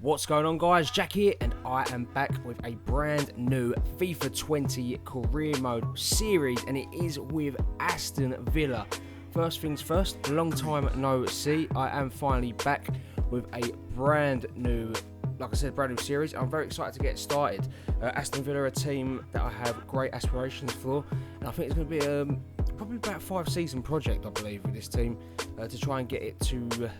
What's going on, guys? Jack here, and I am back with a brand new FIFA 20 career mode series, and it is with Aston Villa. First things first, long time no see. I am finally back with a brand new, like I said, brand new series. I'm very excited to get started. Aston Villa are a team that I have great aspirations for, and I think it's going to be probably about a 5-season project, I believe, with this team to try and get it to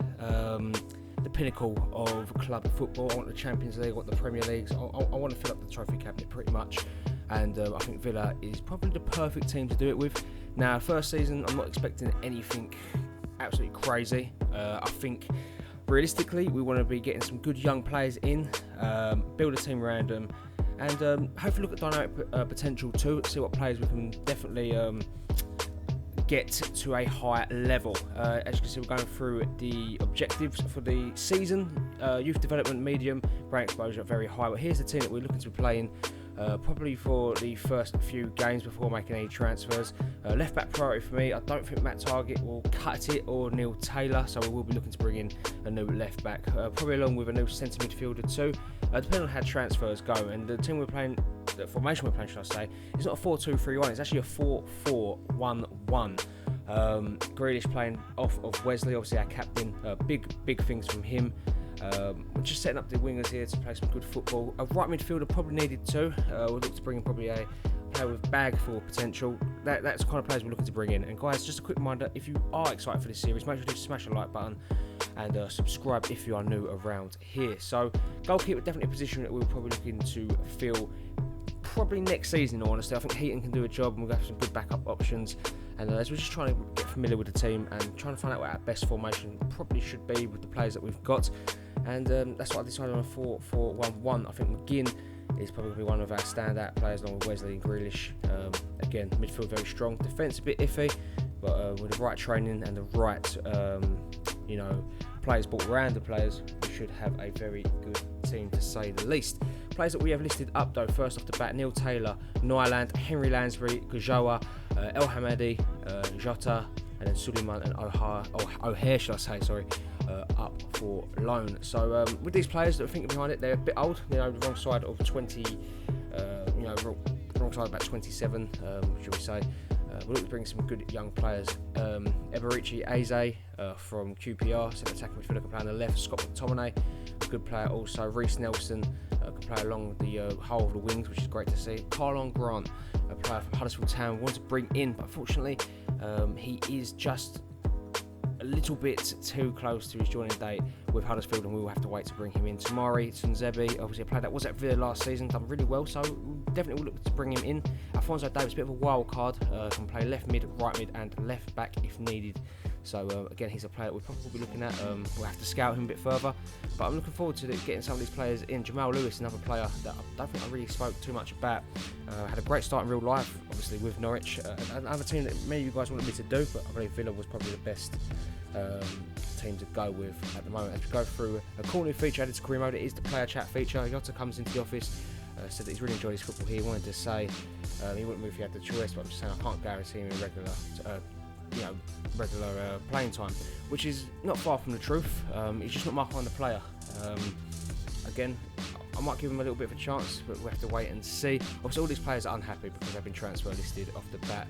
the pinnacle of club football. I want the Champions League, I want the Premier Leagues, I want to fill up the trophy cabinet pretty much, and I think Villa is probably the perfect team to do it with. Now, first season, I'm not expecting anything absolutely crazy. I think realistically we want to be getting some good young players in, build a team around them, and hopefully look at dynamic potential too, see what players we can definitely get to a higher level. As you can see, we're going through the objectives for the season. Youth development, medium, brain exposure, very high. But here's the team that we're looking to be playing probably for the first few games before making any transfers. Left back priority for me. I don't think Matt Target will cut it, or Neil Taylor, so we will be looking to bring in a new left back, probably along with a new centre midfielder too, depending on how transfers go. And the team we're playing, the formation we're playing, should I say, it's not a 4-2-3-1, it's actually a 4-4-1-1. Grealish playing off of Wesley, obviously our captain. Big things from him. We're just setting up the wingers here to play some good football. A right midfielder probably needed too. We'll look to bring in probably a player with bag for potential. That's the kind of players we're looking to bring in. And guys, just a quick reminder, if you are excited for this series, make sure to smash the like button and subscribe if you are new around here. So goalkeeper, definitely a position that we're probably looking to fill probably next season, honestly. I think Heaton can do a job, and we'll have some good backup options. And as we're just trying to get familiar with the team and trying to find out what our best formation probably should be with the players that we've got. And that's what I decided on, a 4-4-1-1. I think McGinn is probably going to be one of our standout players, along with Wesley and Grealish. Again, midfield very strong, defence a bit iffy, but with the right training and the right players brought around the players, we should have a very good team, to say the least. Players that we have listed up though, first off the bat: Neil Taylor, Nyland, Henry Lansbury, Gajoa, El Hamadi, Jota, and then Suleiman and O'Hare, up for loan. So with these players that are thinking behind it, they're a bit old, the wrong side of 20, wrong side about 27, should we say. We're looking to bring some good young players. Eberici Eze from QPR, centre attacking midfielder, can play on the left. Scott McTominay, a good player also. Reece Nelson can play along the whole of the wings, which is great to see. Carlon Grant, a player from Huddersfield Town, we want to bring in, but unfortunately he is just a little bit too close to his joining date with Huddersfield, and we will have to wait to bring him in. Tamari Tunzebi, obviously a player that was at Villa last season, done really well, so definitely will look to bring him in. Alphonso Davies, a bit of a wild card, can play left mid, right mid, and left back if needed. So again, he's a player that we'll probably be looking at. We'll have to scout him a bit further, but I'm looking forward to getting some of these players in. Jamal Lewis, another player that I don't think I really spoke too much about. Had a great start in real life, obviously, with Norwich. Another team that many of you guys wanted me to do, but I believe Villa was probably the best team to go with at the moment. As we go through a cool new feature added to career mode, it is the player chat feature. Jota comes into the office, said that he's really enjoyed his football here. He wanted to say he wouldn't move if he had the choice, but I'm just saying I can't guarantee him regular playing time, which is not far from the truth. He's just not my kind of player. Again, I might give him a little bit of a chance, but we'll have to wait and see. Obviously, all these players are unhappy because they've been transfer listed off the bat.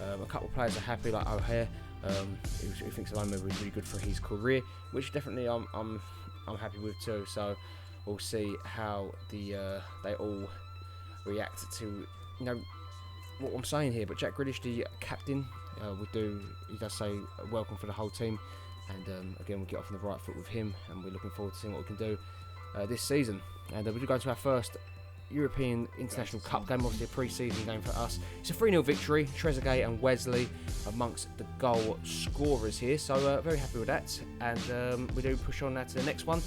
A couple of players are happy, like O'Hare, who thinks the loan move was really good for his career, which definitely I'm happy with too. So we'll see how they all react to what I'm saying here. But Jack Grealish, the captain, he does say welcome for the whole team, and again, we'll get off on the right foot with him, and we're looking forward to seeing what we can do this season. And we're going to our first European International Cup game, obviously a pre-season game for us. It's a 3-0 victory. Trezeguet and Wesley amongst the goal scorers here, so very happy with that. And we do push on now to the next one.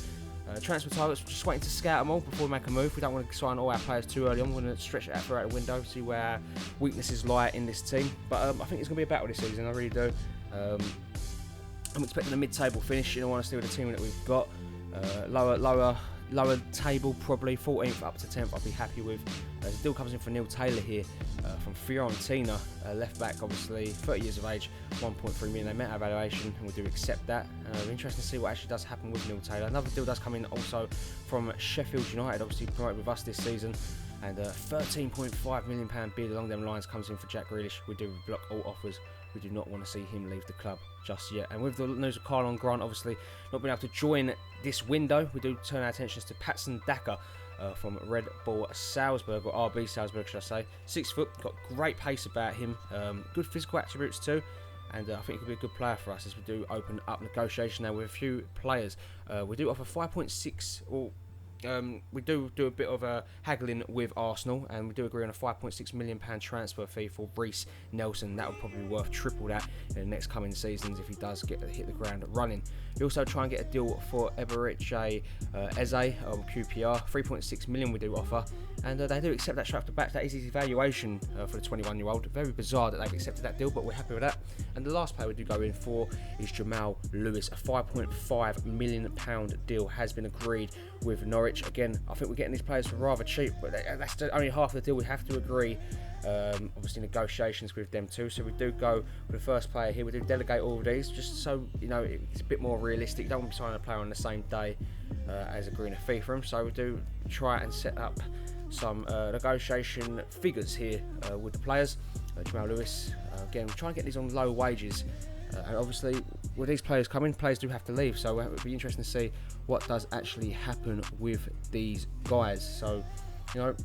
Transfer targets, just waiting to scout them all before we make a move. We don't want to sign all our players too early on. We're going to stretch it out throughout the window, see where our weaknesses lie in this team. But I think it's going to be a battle this season, I really do. I'm expecting a mid-table finish, in all honesty, with the team that we've got. Lower lower table, probably 14th up to 10th I'll be happy with. The deal comes in for Neil Taylor here from Fiorentina, left back, obviously 30 years of age, 1.3 million. They met our valuation and we do accept that. Interesting to see what actually does happen with Neil Taylor. Another deal does come in also from Sheffield United, obviously promoted with us this season, and a £13.5 million bid along them lines comes in for Jack Grealish. We do block all offers. We do not want to see him leave the club just yet. And with the news of Carlon Grant obviously not being able to join this window, we do turn our attentions to Patson Daka from Red Bull Salzburg, or RB Salzburg should I say. 6 foot, got great pace about him, good physical attributes too, and I think he could be a good player for us as we do open up negotiation now with a few players. We do offer 5.6, or we do a bit of a haggling with Arsenal, and we do agree on a £5.6 million transfer fee for Reece Nelson. That would probably be worth triple that in the next coming seasons if he does hit the ground running. We also try and get a deal for Eberechi Eze on QPR, 3.6 million we do offer, and they do accept that straight off the bat. That is his evaluation for the 21-year-old. Very bizarre that they've accepted that deal, but we're happy with that. And the last player we do go in for is Jamal Lewis. A £5.5 million deal has been agreed with Norwich. Again, I think we're getting these players for rather cheap, but that's only half the deal. We have to agree, obviously, negotiations with them too. So we do go with the first player here. We do delegate all of these, just so you know it's a bit more realistic. You don't want to be signing a player on the same day as agreeing a fee for him. So we do try and set up some negotiation figures here with the players. Jamal Lewis, again, we're trying to get these on low wages. And obviously, with these players coming, players do have to leave. So it would be interesting to see what does actually happen with these guys. So, you know,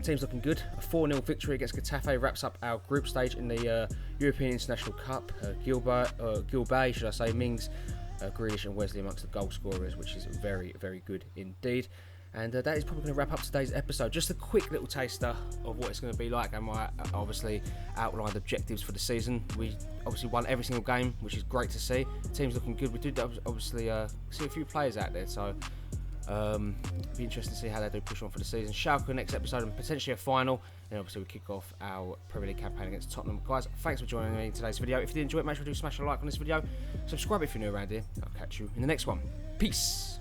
team's looking good. A 4-0 victory against Getafe wraps up our group stage in the European International Cup. Gilbay, should I say, Mings, Grealish and Wesley amongst the goal scorers, which is very, very good indeed. And that is probably going to wrap up today's episode. Just a quick little taster of what it's going to be like, and my obviously outlined objectives for the season. We obviously won every single game, which is great to see. The team's looking good. We did obviously see a few players out there, so be interesting to see how they do push on for the season. Schalke next episode and potentially a final. And obviously we kick off our Premier League campaign against Tottenham. Guys, thanks for joining me in today's video. If you did enjoy it, make sure to smash a like on this video. Subscribe if you're new around here. I'll catch you in the next one. Peace.